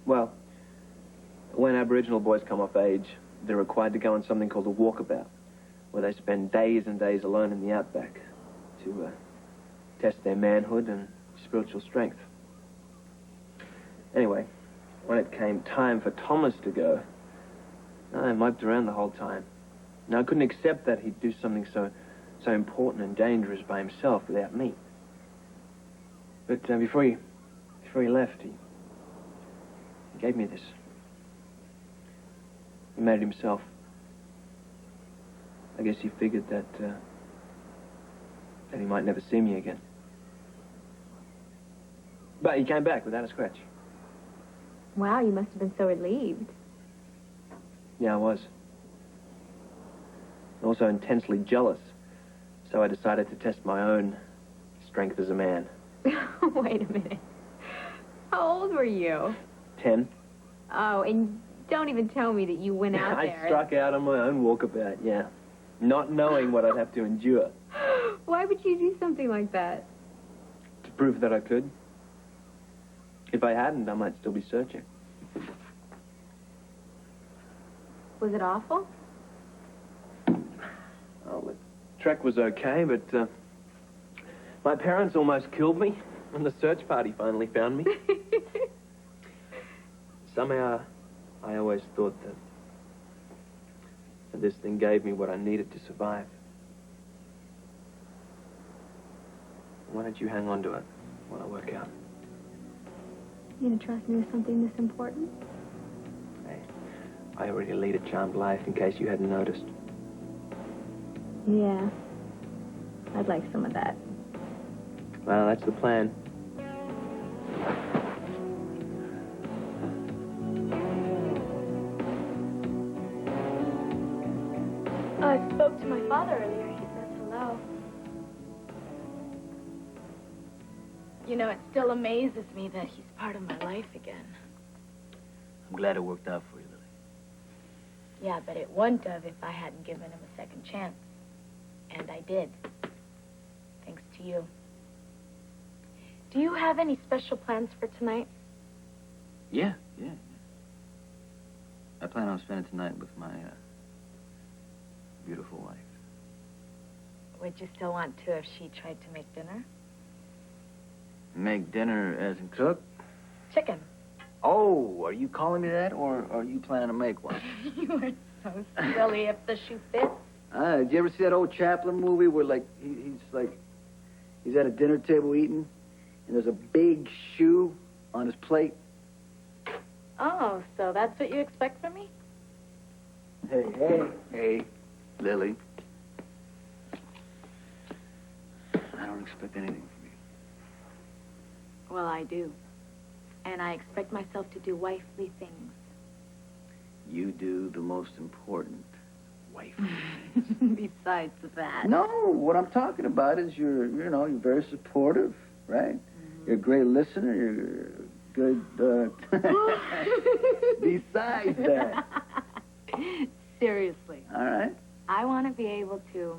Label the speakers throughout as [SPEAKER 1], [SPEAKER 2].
[SPEAKER 1] Well, when Aboriginal boys come of age, they're required to go on something called a walkabout, where they spend days and days alone in the outback to test their manhood and spiritual strength. Anyway, when it came time for Thomas to go, I moped around the whole time. Now, I couldn't accept that he'd do something so important and dangerous by himself without me. But before he left, he gave me this. He made it himself. I guess he figured that he might never see me again. But he came back without a scratch.
[SPEAKER 2] Wow, you must have been so relieved.
[SPEAKER 1] Yeah, I was. Also intensely jealous. So I decided to test my own strength as a man.
[SPEAKER 2] Wait a minute. How old were you?
[SPEAKER 1] 10.
[SPEAKER 2] Oh, and don't even tell me that you went out there.
[SPEAKER 1] I struck out on my own walkabout, yeah. Not knowing what I'd have to endure.
[SPEAKER 2] Why would you do something like that?
[SPEAKER 1] To prove that I could. If I hadn't, I might still be searching.
[SPEAKER 2] Was it awful?
[SPEAKER 1] Oh, the trek was okay, but my parents almost killed me when the search party finally found me. Somehow, I always thought that this thing gave me what I needed to survive. Why don't you hang on to it while I work out?
[SPEAKER 2] You gonna trust me with something this important?
[SPEAKER 1] Hey, I already lead a charmed life, in case you hadn't noticed.
[SPEAKER 2] Yeah. I'd like some of that.
[SPEAKER 1] Well, that's the plan.
[SPEAKER 3] I spoke to my father earlier. He says hello. You know, it still amazes me that he's part of my life again.
[SPEAKER 4] I'm glad it worked out for you, Lily.
[SPEAKER 3] Yeah, but it wouldn't have if I hadn't given him a second chance. And I did. Thanks to you. Do you have any special plans for tonight?
[SPEAKER 4] Yeah. I plan on spending tonight with my beautiful wife.
[SPEAKER 3] Would you still want to if she tried to make dinner?
[SPEAKER 4] Make dinner as in cook?
[SPEAKER 3] Chicken.
[SPEAKER 4] Oh, are you calling me that, or are you planning to make one?
[SPEAKER 3] You are so silly if the shoe fits.
[SPEAKER 4] Did you ever see that old Chaplin movie where, he's at a dinner table eating, and there's a big shoe on his plate?
[SPEAKER 3] Oh, so that's what you expect from me?
[SPEAKER 4] Hey, Lily. I don't expect anything from you.
[SPEAKER 3] Well, I do. And I expect myself to do wifely things.
[SPEAKER 4] You do the most important wife.
[SPEAKER 3] Besides that.
[SPEAKER 4] No, what I'm talking about is you're very supportive, right? Mm-hmm. You're a great listener. You're good, besides that.
[SPEAKER 3] Seriously.
[SPEAKER 4] All right.
[SPEAKER 3] I want to be able to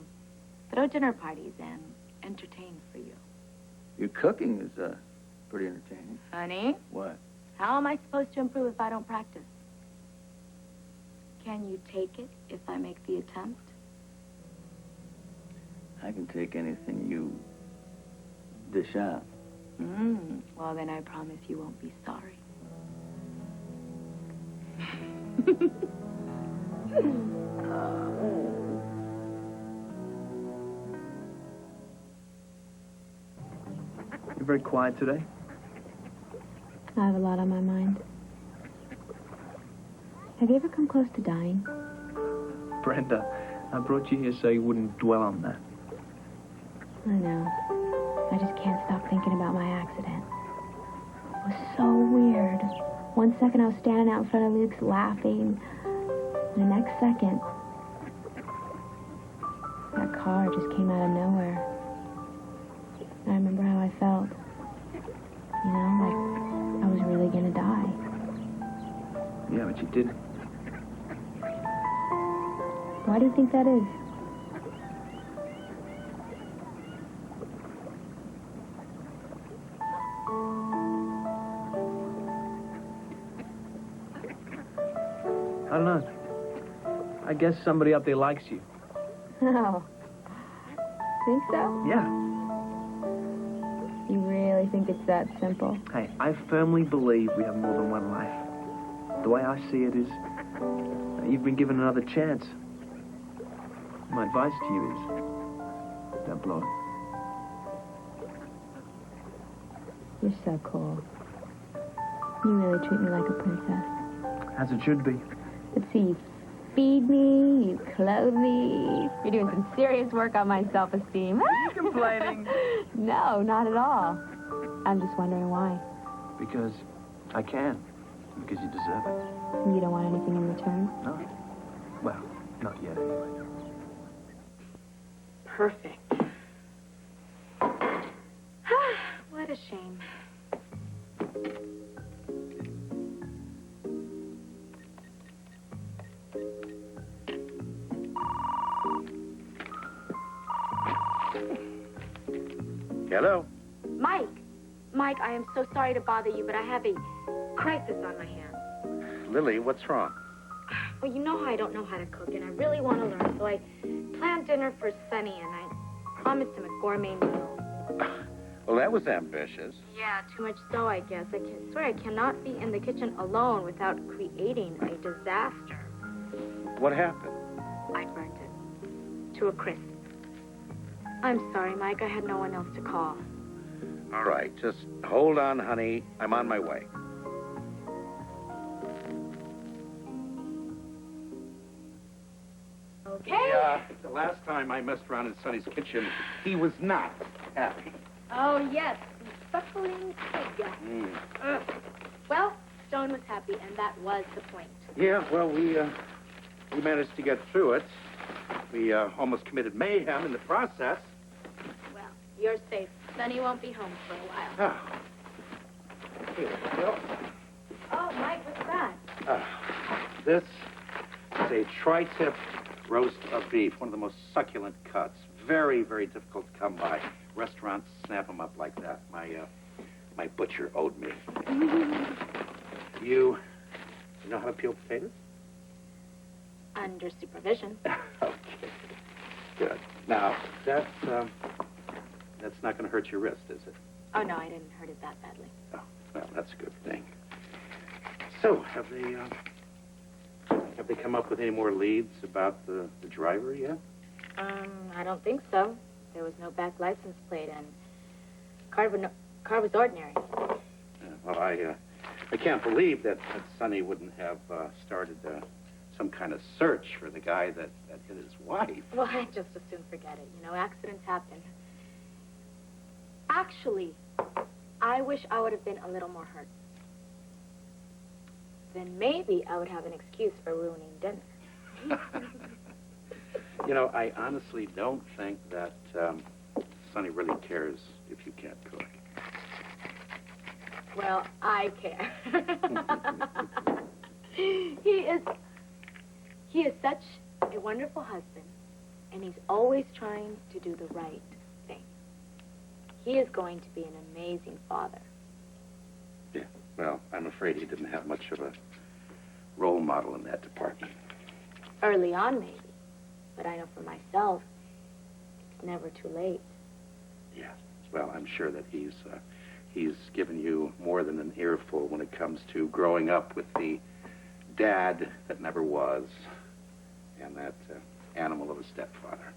[SPEAKER 3] throw dinner parties and entertain for you.
[SPEAKER 4] Your cooking is, pretty entertaining.
[SPEAKER 3] Honey?
[SPEAKER 4] What?
[SPEAKER 3] How am I supposed to improve if I don't practice? Can you take it if I make the attempt?
[SPEAKER 4] I can take anything you dish out.
[SPEAKER 3] Well, then I promise you won't be sorry.
[SPEAKER 1] You're very quiet today.
[SPEAKER 2] I have a lot on my mind. Have you ever come close to dying?
[SPEAKER 1] Brenda, I brought you here so you wouldn't dwell on that.
[SPEAKER 2] I know. I just can't stop thinking about my accident. It was so weird. One second I was standing out in front of Luke's laughing. And the next second, that car just came out of nowhere. I remember how I felt. You know, like I was really gonna die.
[SPEAKER 1] Yeah, but you didn't.
[SPEAKER 2] Why do you think that is?
[SPEAKER 1] I don't know. I guess somebody up there likes you.
[SPEAKER 2] Oh. Think so?
[SPEAKER 1] Yeah.
[SPEAKER 2] You really think it's that simple?
[SPEAKER 1] Hey, I firmly believe we have more than one life. The way I see it is, you've been given another chance. My advice to you is, don't blow it.
[SPEAKER 2] You're so cool. You really treat me like a princess.
[SPEAKER 1] As it should be.
[SPEAKER 2] Let's see, you feed me, you clothe me. You're doing some serious work on my self-esteem.
[SPEAKER 1] Are you complaining?
[SPEAKER 2] No, not at all. I'm just wondering why.
[SPEAKER 1] Because I can. Because you deserve it.
[SPEAKER 2] You don't want anything in return?
[SPEAKER 1] No. Well, not yet anyway.
[SPEAKER 3] Perfect. What a shame.
[SPEAKER 5] Hello?
[SPEAKER 3] Mike, I am so sorry to bother you, but I have a crisis on my hands.
[SPEAKER 5] Lily, what's wrong?
[SPEAKER 3] Well, you know how I don't know how to cook, and I really want to learn, so I planned dinner for Sonny, and I promised him a gourmet meal.
[SPEAKER 5] Well, that was ambitious.
[SPEAKER 3] Yeah, too much so, I guess. I swear I cannot be in the kitchen alone without creating a disaster.
[SPEAKER 5] What happened?
[SPEAKER 3] I burnt it to a crisp. I'm sorry, Mike. I had no one else to call.
[SPEAKER 5] All right, just hold on, honey. I'm on my way.
[SPEAKER 3] Okay.
[SPEAKER 5] The last time I messed around in Sonny's kitchen, he was not happy.
[SPEAKER 3] Oh, yes. The suckling pig. Well, Stone was happy, and that was the point.
[SPEAKER 5] Yeah, well, we managed to get through it. We almost committed mayhem in the process.
[SPEAKER 3] Well, you're safe. Sonny won't be home for a while.
[SPEAKER 5] Ah. Here we go.
[SPEAKER 3] Oh, Mike, what's that?
[SPEAKER 5] This is a tri-tip roast of beef, one of the most succulent cuts. Very, very difficult to come by. Restaurants snap them up like that. My butcher owed me. You know how to peel potatoes?
[SPEAKER 3] Under supervision.
[SPEAKER 5] Okay. Good. Now, that's not going to hurt your wrist, is it?
[SPEAKER 3] Oh, no, I didn't hurt it that badly.
[SPEAKER 5] Oh, well, that's a good thing. So, have they come up with any more leads about the driver yet?
[SPEAKER 3] I don't think so. There was no back license plate, and car was ordinary.
[SPEAKER 5] Well, I can't believe that Sonny wouldn't have started some kind of search for the guy that hit his wife.
[SPEAKER 3] Well, I just as soon forget it. You know, accidents happen. Actually, I wish I would have been a little more hurt. Then maybe I would have an excuse for ruining dinner.
[SPEAKER 5] You know, I honestly don't think that Sonny really cares if you can't cook.
[SPEAKER 3] Well, I care. He is such a wonderful husband, and he's always trying to do the right thing. He is going to be an amazing father.
[SPEAKER 5] Yeah, well, I'm afraid he didn't have much of a role model in that department.
[SPEAKER 3] Early on, maybe. But I know for myself, it's never too late.
[SPEAKER 5] Yeah, well, I'm sure that he's given you more than an earful when it comes to growing up with the dad that never was and that animal of a stepfather.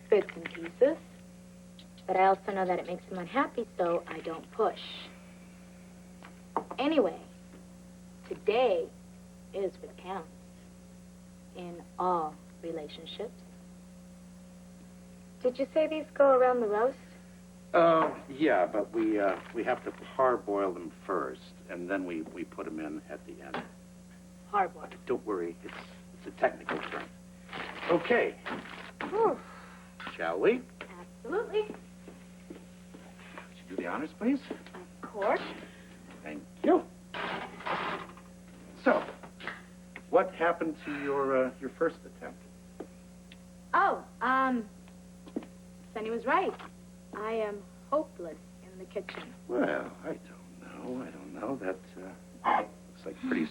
[SPEAKER 3] Bits and pieces. But I also know that it makes him unhappy, so I don't push. Anyway, today is what counts in all relationships. Did you say these go around the roast?
[SPEAKER 5] Yeah, but we have to parboil them first, and then we put them in at the end.
[SPEAKER 3] Parboil.
[SPEAKER 5] Don't worry, it's a technical term. Okay.
[SPEAKER 3] Whew.
[SPEAKER 5] Shall we?
[SPEAKER 3] Absolutely.
[SPEAKER 5] Would you do the honors, please?
[SPEAKER 3] Of course.
[SPEAKER 5] Thank you. So, what happened to your first attempt?
[SPEAKER 3] Oh, Sonny was right. I am hopeless in the kitchen.
[SPEAKER 5] Well, I don't know. That looks like pretty